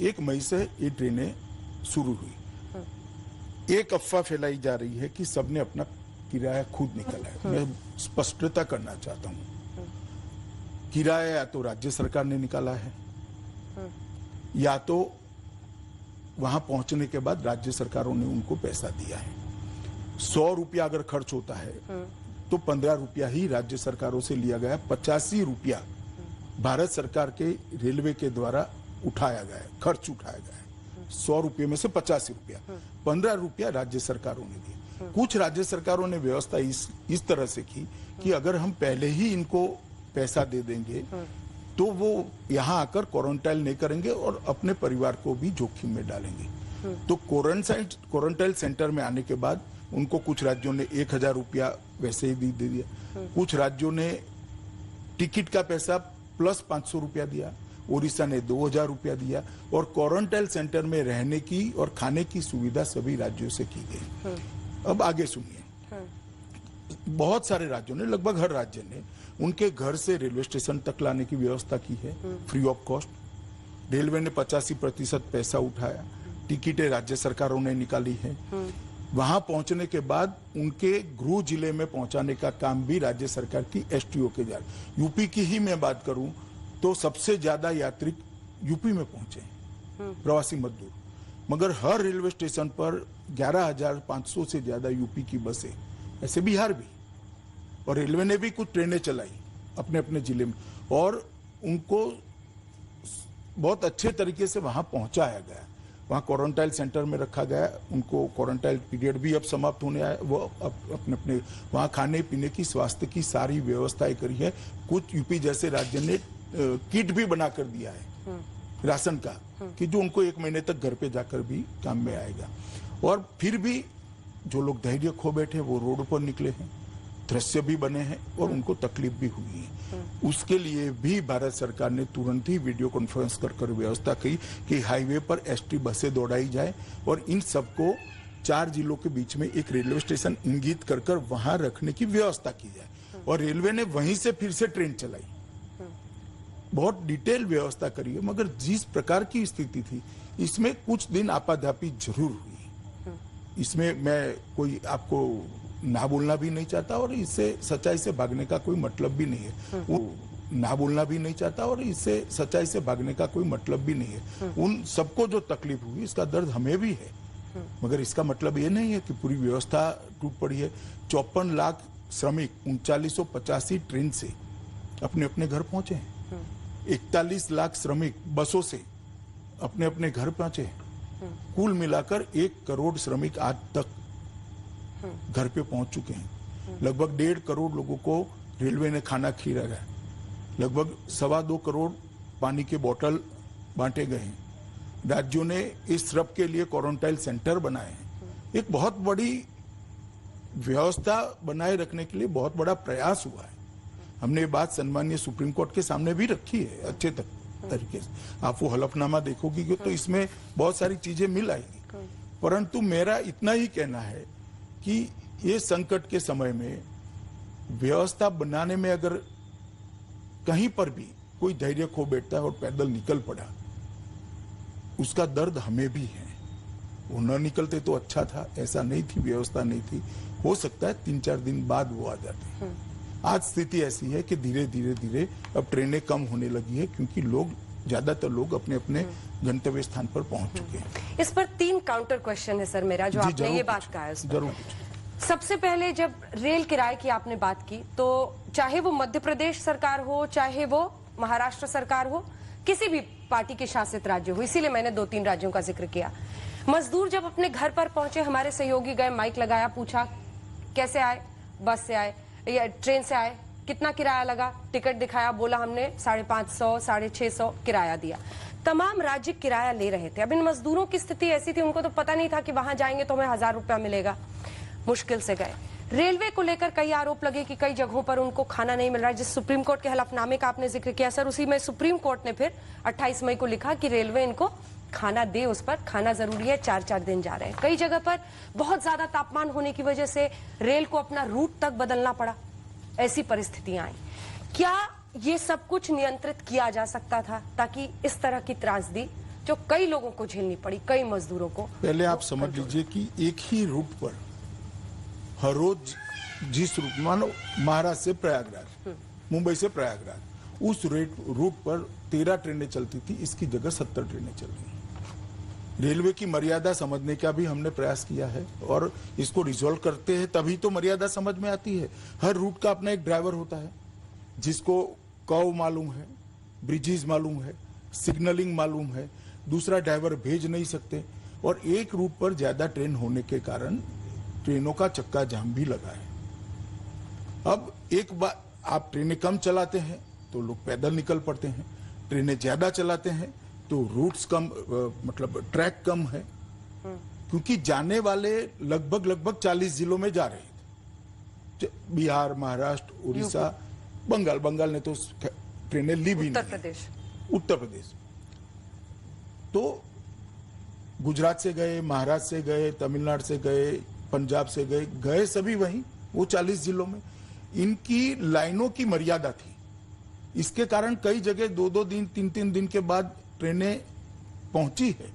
1 मई से ये ट्रेनें शुरू हुई। एक अफवाह फैलाई जा रही है कि सबने अपना किराया खुद निकाला है। मैं स्पष्टता करना चाहता हूँ, किराया या तो राज्य सरकार ने निकाला है या तो वहां पहुंचने के बाद राज्य सरकारों ने उनको पैसा दिया है। 100 रुपया अगर खर्च होता है तो 15 रुपया ही राज्य सरकारों से लिया गया, 85 रुपया भारत सरकार के रेलवे के द्वारा उठाया गया है, खर्च उठाया गया है। 100 रुपये में से 85 रुपया, 15 रुपया राज्य सरकारों ने दिए। कुछ राज्य सरकारों ने व्यवस्था इस तरह से की कि अगर हम पहले ही इनको पैसा दे देंगे तो वो यहाँ आकर क्वारंटाइन नहीं करेंगे और अपने परिवार को भी जोखिम में डालेंगे। तो क्वारंटाइन सेंटर में आने के बाद उनको कुछ राज्यों ने 1000 रुपया वैसे ही दे दिया, कुछ राज्यों ने टिकट का पैसा प्लस 500 रुपया दिया, उड़ीसा ने 2000 रुपया दिया और क्वारंटाइन सेंटर में रहने की और खाने की सुविधा सभी राज्यों से की गई। अब आगे सुनिए, बहुत सारे राज्यों ने, लगभग हर राज्य ने उनके घर से रेलवे स्टेशन तक लाने की व्यवस्था की है फ्री ऑफ कॉस्ट। रेलवे ने 85% पैसा उठाया, टिकटें राज्य सरकारों ने निकाली है। वहां पहुंचने के बाद उनके गृह जिले में पहुंचाने का काम भी राज्य सरकार की एसटीओ के जा। यूपी की ही मैं बात करूं तो सबसे ज्यादा यात्री यूपी में पहुंचे प्रवासी मजदूर, मगर हर रेलवे स्टेशन पर 11,500 से ज्यादा यूपी की बसें, ऐसे बिहार भी, और रेलवे ने भी कुछ ट्रेनें चलाई अपने अपने जिले में और उनको बहुत अच्छे तरीके से वहां पहुंचाया गया। वहां क्वारंटाइन सेंटर में रखा गया, उनको क्वारंटाइन पीरियड भी अब समाप्त होने आया, वो अपने अपने वहां खाने पीने की, स्वास्थ्य की सारी व्यवस्थाएं करी है। कुछ यूपी जैसे राज्य ने किट भी बनाकर दिया है राशन का, कि जो उनको 1 महीने तक घर पे जाकर भी काम में आएगा। और फिर भी जो लोग धैर्य खो बैठे वो रोड पर निकले हैं, दृश्य भी बने हैं और उनको तकलीफ भी हुई है। उसके लिए भी भारत सरकार ने तुरंत ही वीडियो कॉन्फ्रेंस कर व्यवस्था की कि हाईवे पर एसटी बसें दौड़ाई जाए और इन सबको 4 जिलों के बीच में एक रेलवे स्टेशन इंगित कर वहां रखने की व्यवस्था की जाए। और रेलवे ने वहीं से फिर से ट्रेन चलाई, बहुत डिटेल व्यवस्था करी है। मगर जिस प्रकार की स्थिति थी इसमें कुछ दिन आपाधापी जरूर हुई, इसमें मैं कोई आपको ना बोलना भी नहीं चाहता और इससे सच्चाई से भागने का कोई मतलब भी नहीं है। वो ना बोलना भी नहीं चाहता और इससे सच्चाई से भागने का कोई मतलब भी नहीं है। उन सबको जो तकलीफ हुई इसका दर्द हमें भी है, मगर इसका मतलब ये नहीं है कि पूरी व्यवस्था टूट पड़ी है। 54 लाख श्रमिक 3985 ट्रेन से अपने अपने घर पहुंचे हैं। 41 लाख श्रमिक बसों से अपने अपने घर पहुंचे हैं। कुल मिलाकर 1 करोड़ श्रमिक आज तक घर पे पहुंच चुके हैं। लगभग 1.5 करोड़ लोगों को रेलवे ने खाना खिलाया है, लगभग 2.25 करोड़ पानी के बोतल बांटे गए हैं। राज्यों ने इस सब के लिए क्वारंटाइन सेंटर बनाए हैं। एक बहुत बड़ी व्यवस्था बनाए रखने के लिए बहुत बड़ा प्रयास हुआ है। हमने ये बात सम्मानीय सुप्रीम कोर्ट के सामने भी रखी है अच्छे तरीके से। आप वो हलफनामा देखोगी तो इसमें बहुत सारी चीजें मिल आएगी। परंतु मेरा इतना ही कहना है कि ये संकट के समय में व्यवस्था बनाने में अगर कहीं पर भी कोई धैर्य खो बैठता है और पैदल निकल पड़ा, उसका दर्द हमें भी है। वो न निकलते तो अच्छा था, ऐसा नहीं थी, व्यवस्था नहीं थी, हो सकता है 3-4 दिन बाद वो आ जाते। आज स्थिति ऐसी है कि धीरे धीरे अब ट्रेनें कम होने लगी है क्योंकि ज्यादातर लोग अपने अपने गंतव्य स्थान पर पहुंच चुके हैं। इस पर 3 काउंटर क्वेश्चन है सर मेरा, जो आपने ये बात कहा है उस पर। जरूर। सबसे पहले जब रेल किराए की आपने बात की तो चाहे वो मध्य प्रदेश सरकार हो, चाहे वो महाराष्ट्र सरकार हो, किसी भी पार्टी के शासित राज्य हो, इसीलिए मैंने 2-3 राज्यों का जिक्र किया। मजदूर जब अपने घर पर पहुंचे, हमारे सहयोगी गए, माइक लगाया, पूछा कैसे आए, बस से आए या ट्रेन से आए, कितना किराया लगा, टिकट दिखाया, बोला हमने 550, 650 किराया दिया। तमाम राज्य किराया ले रहे थे। अब इन मजदूरों की स्थिति ऐसी थी, उनको तो पता नहीं था कि वहां जाएंगे तो हमें 1000 रुपया मिलेगा, मुश्किल से गए। रेलवे को लेकर कई आरोप लगे कि कई जगहों पर उनको खाना नहीं मिल रहा है। जिस सुप्रीम कोर्ट के हलफनामे का आपने जिक्र किया सर, उसी में सुप्रीम कोर्ट ने फिर 28 मई को लिखा कि रेलवे इनको खाना दे, उस पर खाना जरूरी है। 4-4 दिन जा रहे हैं। कई जगह पर बहुत ज्यादा तापमान होने की वजह से रेल को अपना रूट तक बदलना पड़ा, ऐसी परिस्थितियां आई। क्या ये सब कुछ नियंत्रित किया जा सकता था ताकि इस तरह की त्रासदी जो कई लोगों को झेलनी पड़ी, कई मजदूरों को। पहले आप समझ लीजिए कि एक ही रूट पर हर रोज जिस रूट, मानो महाराष्ट्र से प्रयागराज, मुंबई से प्रयागराज, उस रूट पर 13 ट्रेनें चलती थी, इसकी जगह 70 ट्रेनें चल रही हैं। रेलवे की मर्यादा समझने का भी हमने प्रयास किया है और इसको रिजॉल्व करते हैं, तभी तो मर्यादा समझ में आती है। हर रूट का अपना एक ड्राइवर होता है जिसको कर्व मालूम है, ब्रिजेस मालूम है, सिग्नलिंग मालूम है, दूसरा ड्राइवर भेज नहीं सकते। और एक रूट पर ज्यादा ट्रेन होने के कारण ट्रेनों का चक्का जाम भी लगा है। अब एक बार आप ट्रेनें कम चलाते हैं तो लोग पैदल निकल पड़ते हैं, ट्रेनें ज्यादा चलाते हैं तो रूट्स कम, मतलब ट्रैक कम है, क्योंकि जाने वाले लगभग 40 जिलों में जा रहे थे, बिहार, महाराष्ट्र, उड़ीसा, बंगाल ने तो ट्रेनें ली भी नहीं, उत्तर प्रदेश। तो गुजरात से गए, महाराष्ट्र से गए, तमिलनाडु से गए, पंजाब से गए सभी वहीं, वो 40 जिलों में। इनकी लाइनों की मर्यादा थी, इसके कारण कई जगह 2-2 दिन, 3-3 दिन के बाद ट्रेनें पहुंची है।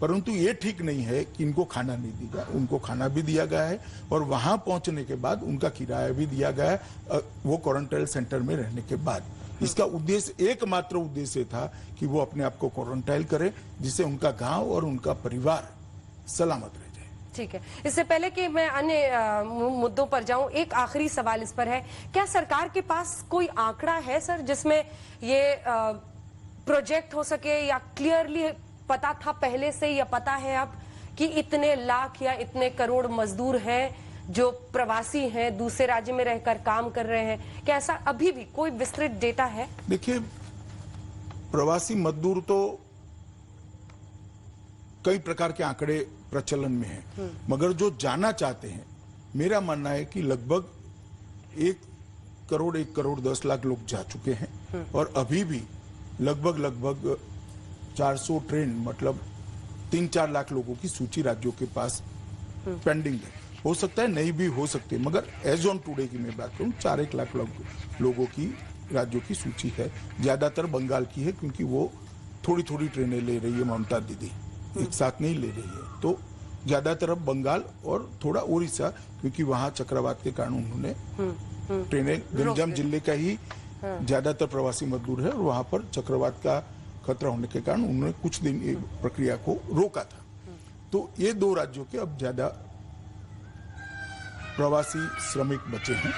परंतु ये ठीक नहीं है कि इनको खाना नहीं दिया, उनको खाना भी दिया गया है और वहां पहुंचने के बाद उनका किराया भी दिया गया है, वो क्वारंटाइन सेंटर में रहने के बाद। इसका उद्देश्य, एकमात्र उद्देश्य था कि वो अपने आप को क्वारंटाइन करें, जिससे उनका गांव और उनका परिवार सलामत रहे। ठीक है, इससे पहले कि मैं अन्य मुद्दों पर जाऊं, एक आखिरी सवाल इस पर है, क्या सरकार के पास कोई आंकड़ा है सर जिसमें ये प्रोजेक्ट हो सके, या क्लियरली पता था पहले से, या पता है अब कि इतने लाख या इतने करोड़ मजदूर हैं जो प्रवासी हैं, दूसरे राज्य में रहकर काम कर रहे हैं? क्या ऐसा अभी भी कोई विस्तृत डेटा है? देखिए, प्रवासी मजदूर तो कई प्रकार के आंकड़े प्रचलन में हैं, मगर जो जाना चाहते हैं, मेरा मानना है कि लगभग 1 करोड़ 10 लाख लोग जा चुके हैं और अभी भी लगभग 400 ट्रेन, मतलब 3-4 लाख लोगों की सूची राज्यों के पास पेंडिंग है। हो सकता है नहीं भी हो सकते, मगर एज ऑन टुडे की मैं बात करूं, 4-1 लाख लोगों की राज्यों की सूची है। ज्यादातर बंगाल की है, क्योंकि वो थोड़ी ट्रेनें ले रही है ममता दीदी, एक साथ नहीं ले रही है। तो ज्यादातर अब बंगाल और थोड़ा उड़ीसा, क्योंकि वहां चक्रवात के कारण उन्होंने ट्रेनें, गंजाम जिले का ही ज्यादातर प्रवासी मजदूर है और वहां पर चक्रवात का खतरा होने के कारण उन्होंने कुछ दिन प्रक्रिया को रोका था। तो ये 2 राज्यों के अब ज्यादा प्रवासी श्रमिक बचे हैं।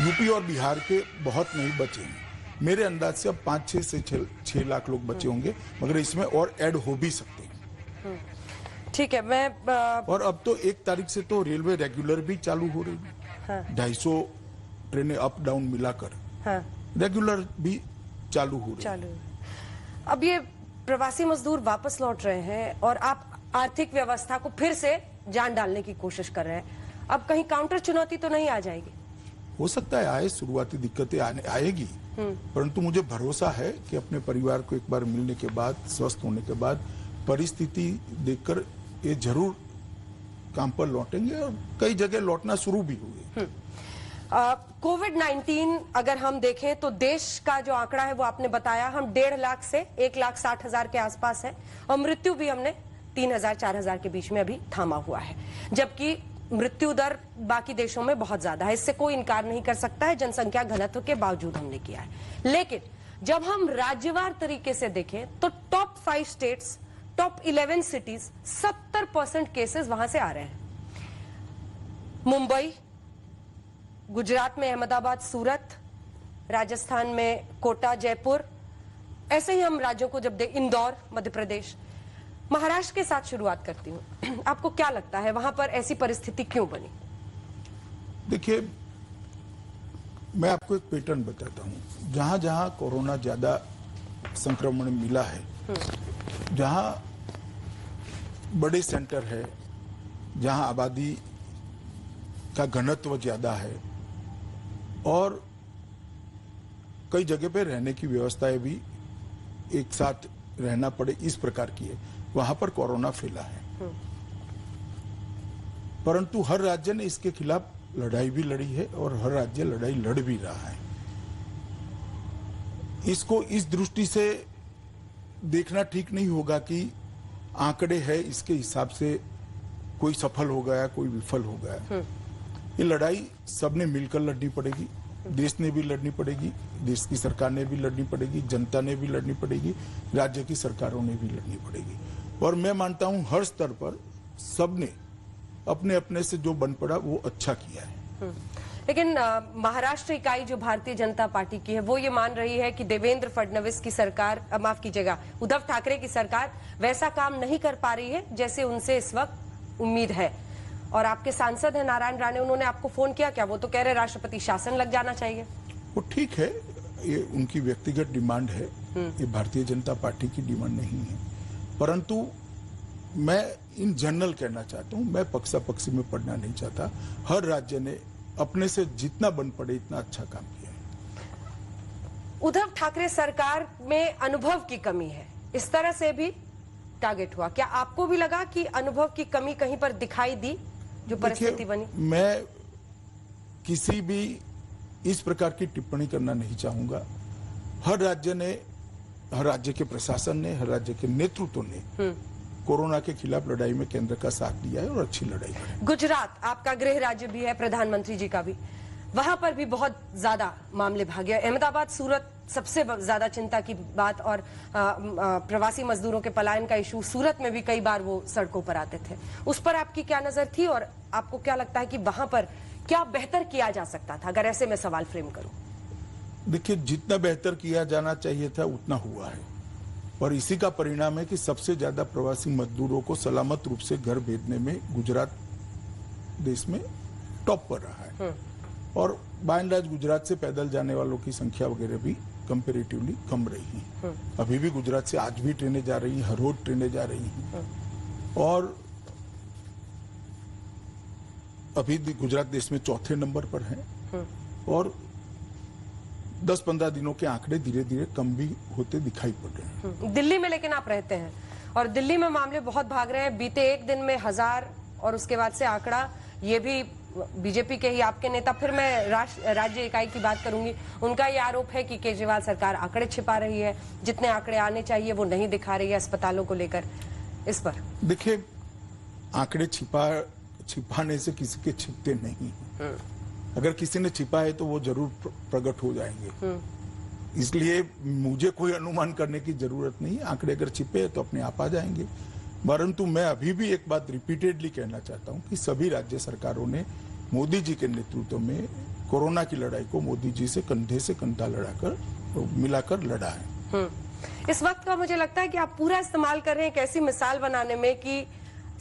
यूपी और बिहार के बहुत नहीं बचे हैं। मेरे अंदाज से अब 5-6 से 6 लाख लोग बचे होंगे, मगर इसमें और ऐड हो भी सकते हैं। ठीक है, मैं और अब तो 1 तारीख से तो रेलवे रेगुलर भी चालू हो रही है। 250 ट्रेनें अप डाउन मिलाकर रेगुलर भी चालू हो रही है। अब ये प्रवासी मजदूर वापस लौट रहे हैं और आप आर्थिक व्यवस्था को फिर से जान डालने की कोशिश कर रहे हैं। अब कहीं काउंटर चुनौती तो नहीं आ जाएगी? हो सकता है आए, शुरुआती दिक्कतें आएगी, परंतु मुझे भरोसा है कि अपने परिवार को एक बार मिलने के बाद, स्वस्थ होने के बाद, परिस्थिति देखकर ये जरूर काम पर लौटेंगे और कई जगह लौटना शुरू भी हुए। कोविड-19 अगर हम देखें तो देश का जो आंकड़ा है वो आपने बताया, हम 1.5 लाख से 1,60,000 के आसपास है और मृत्यु भी हमने 3,000-4,000 के बीच में अभी थामा हुआ है, जबकि मृत्यु दर बाकी देशों में बहुत ज्यादा है। इससे कोई इनकार नहीं कर सकता है, जनसंख्या घनत्व के बावजूद हमने किया है। लेकिन जब हम राज्यवार तरीके से देखें तो top 5 states, top 11 cities, 70% cases वहां से आ रहे हैं। मुंबई, गुजरात में अहमदाबाद, सूरत, राजस्थान में कोटा, जयपुर, ऐसे ही हम राज्यों को जब इंदौर, मध्य प्रदेश, महाराष्ट्र के साथ शुरुआत करती हूं। आपको क्या लगता है वहां पर ऐसी परिस्थिति क्यों बनी? देखिए, मैं आपको एक पैटर्न बताता हूं। जहां जहां कोरोना ज्यादा संक्रमण मिला है, जहां बड़े सेंटर है, जहां आबादी का घनत्व ज्यादा है और कई जगह पे रहने की व्यवस्थाएं भी एक साथ रहना पड़े इस प्रकार की है, वहां पर कोरोना फैला है। परंतु हर राज्य ने इसके खिलाफ लड़ाई भी लड़ी है और हर राज्य लड़ाई लड़ भी रहा है। इसको इस दृष्टि से देखना ठीक नहीं होगा कि आंकड़े है इसके हिसाब से कोई सफल हो गया, कोई विफल हो गया। ये लड़ाई सबने मिलकर लड़नी पड़ेगी। देश ने भी लड़नी पड़ेगी, देश की सरकार ने भी लड़नी पड़ेगी, जनता ने भी लड़नी पड़ेगी, राज्य की सरकारों ने भी लड़नी पड़ेगी। और मैं मानता हूं हर स्तर पर सबने अपने अपने से जो बन पड़ा वो अच्छा किया है। लेकिन महाराष्ट्र इकाई जो भारतीय जनता पार्टी की है वो ये मान रही है कि देवेंद्र फडणवीस की सरकार, माफ कीजिएगा, उद्धव ठाकरे की सरकार वैसा काम नहीं कर पा रही है जैसे उनसे इस वक्त उम्मीद है। और आपके सांसद हैं नारायण राणे, उन्होंने आपको फोन किया क्या? वो तो कह रहे राष्ट्रपति शासन लग जाना चाहिए। वो ठीक है, ये उनकी व्यक्तिगत डिमांड है, ये भारतीय जनता पार्टी की डिमांड नहीं है। परंतु मैं इन जनरल कहना चाहता हूं, मैं पक्षा पक्षी में पढ़ना नहीं चाहता। हर राज्य ने अपने से जितना बन पड़े इतना अच्छा काम किया है। उद्धव ठाकरे सरकार में अनुभव की कमी है, इस तरह से भी टारगेट हुआ। क्या आपको भी लगा कि अनुभव की कमी कहीं पर दिखाई दी जो परिस्थिति बनी? मैं किसी भी इस प्रकार की टिप्पणी करना नहीं चाहूंगा। हर राज्य के प्रशासन ने, हर राज्य के नेतृत्व ने कोरोना के खिलाफ लड़ाई में केंद्र का साथ दिया है और अच्छी लड़ाई है। गुजरात आपका गृह राज्य भी है, प्रधानमंत्री जी का भी, वहां पर भी बहुत ज्यादा मामले भागे। अहमदाबाद, सूरत सबसे ज्यादा चिंता की बात, और प्रवासी मजदूरों के पलायन का इशू, सूरत में भी कई बार वो सड़कों पर आते थे। उस पर आपकी क्या नजर थी और आपको क्या लगता है कि वहां पर क्या बेहतर किया जा सकता था, अगर ऐसे में सवाल फ्रेम करूं? देखिए, जितना बेहतर किया जाना चाहिए था उतना हुआ है, और इसी का परिणाम है कि सबसे ज्यादा प्रवासी मजदूरों को सलामत रूप से घर भेजने में गुजरात देश में टॉप पर रहा है। और बाय एंड लार्ज गुजरात से पैदल जाने वालों की संख्या वगैरह भी कंपैरेटिवली कम रही है। अभी भी गुजरात से आज भी ट्रेनें जा रही हैं, हर रोज ट्रेनें जा रही हैं। और अभी गुजरात देश में चौथे नंबर पर है, और 10-15 दिनों के आंकड़े धीरे धीरे कम भी होते दिखाई पड़ रहे हैं। दिल्ली में लेकिन आप रहते हैं और दिल्ली में मामले बहुत भाग रहे हैं। बीते एक दिन में 1000 और उसके बाद से आंकड़ा, ये भी बीजेपी के ही आपके नेता, फिर मैं राज्य इकाई की बात करूंगी, उनका ये आरोप है कि केजरीवाल सरकार आंकड़े छिपा रही है, जितने आंकड़े आने चाहिए वो नहीं दिखा रही है अस्पतालों को लेकर। इस पर देखिए, आंकड़े छिपाने से किसी के छिपते नहीं। अगर किसी ने छिपा है तो वो जरूर प्रकट हो जाएंगे। इसलिए मुझे कोई अनुमान करने की जरूरत नहीं। आंकड़े अगर छिपे तो अपने आप आ जाएंगे। परंतु मैं अभी भी एक बात रिपीटेडली कहना चाहता हूं कि सभी राज्य सरकारों ने मोदी जी के नेतृत्व में कोरोना की लड़ाई को मोदी जी से कंधा मिलाकर लड़ा है। इस वक्त का मुझे लगता है कि आप पूरा इस्तेमाल कर रहे हैं एक ऐसी मिसाल बनाने में कि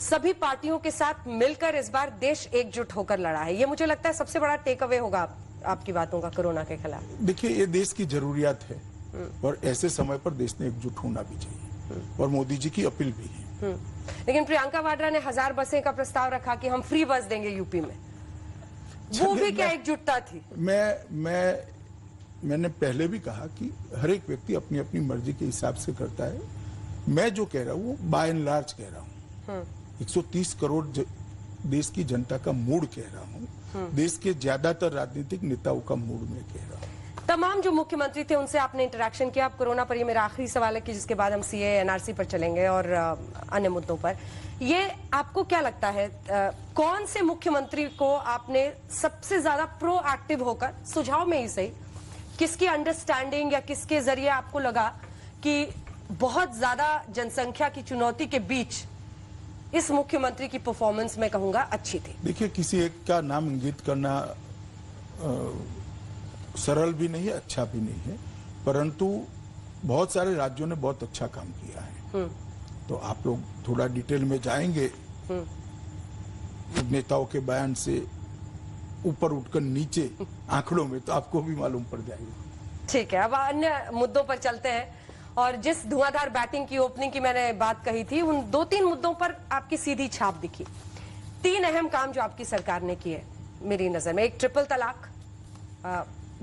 सभी पार्टियों के साथ मिलकर इस बार देश एकजुट होकर लड़ा है। ये मुझे लगता है सबसे बड़ा टेक अवे होगा आपकी बातों का कोरोना के खिलाफ। देखिए, ये देश की जरूरियात है और ऐसे समय पर देश ने एकजुट होना भी चाहिए, और मोदी जी की अपील भी है। लेकिन प्रियंका वाड्रा ने 1000 बसें का प्रस्ताव रखा कि हम फ्री बस देंगे यूपी में। वो भी क्या एकजुटता थी? मैंने पहले भी कहा कि हर एक व्यक्ति अपनी अपनी मर्जी के हिसाब से करता है। मैं जो कह रहा हूँ वो बाय एंड लार्ज कह रहा हूँ। 130 करोड़ देश की जनता का मूड कह रहा हूँ, देश के ज्यादातर राजनीतिक नेताओं का मूड में कह रहा हूँ। तमाम जो मुख्यमंत्री थे उनसे आपने इंटरेक्शन किया। आप कोरोना पर, ये मेरा आखिरी सवाल है कि जिसके बाद हम सीए एनआरसी पर चलेंगे और अन्य मुद्दों पर। ये आपको क्या लगता है, कौन से मुख्यमंत्री को आपने सबसे ज्यादा प्रोएक्टिव होकर, सुझाव में ही सही, किसकी अंडरस्टैंडिंग या किसके जरिए आपको लगा कि बहुत ज्यादा जनसंख्या की चुनौती के बीच इस मुख्यमंत्री की परफॉर्मेंस में कहूंगा अच्छी थी? देखिए, किसी एक का नाम इंगित करना सरल भी नहीं है, अच्छा भी नहीं है, परंतु बहुत सारे राज्यों ने बहुत अच्छा काम किया है। तो आप लोग थोड़ा डिटेल में जाएंगे नेताओं के बयान से ऊपर उठकर नीचे आंकड़ों में, तो आपको भी मालूम पड़ जाएगा। ठीक है, अब अन्य मुद्दों पर चलते हैं। और जिस धुआंधार बैटिंग की, ओपनिंग की मैंने बात कही थी, उन 2-3 मुद्दों पर आपकी सीधी छाप दिखी। 3 अहम काम जो आपकी सरकार ने किए मेरी नजर में। एक, ट्रिपल तलाक,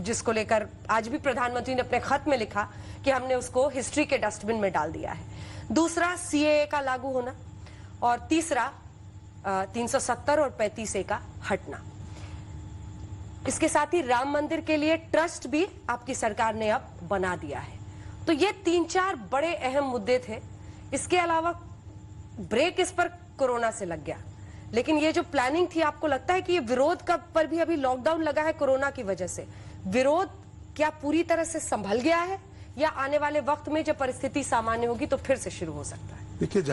जिसको लेकर आज भी प्रधानमंत्री ने अपने खत में लिखा कि हमने उसको हिस्ट्री के डस्टबिन में डाल दिया है। दूसरा, सीएए का लागू होना, और तीसरा 370 और 35A का हटना। इसके साथ ही राम मंदिर के लिए ट्रस्ट भी आपकी सरकार ने अब बना दिया है। तो ये 3-4 बड़े अहम मुद्दे थे। इसके अलावा ब्रेक इस पर कोरोना से लग गया, लेकिन ये जो प्लानिंग थी, आपको लगता है कि ये विरोध का पर भी अभी लॉकडाउन लगा है कोरोना की वजह से, विरोध क्या पूरी तरह से संभल गया है या आने वाले वक्त में जब परिस्थिति सामान्य होगी तो फिर से शुरू हो सकता है? देखिए, जहां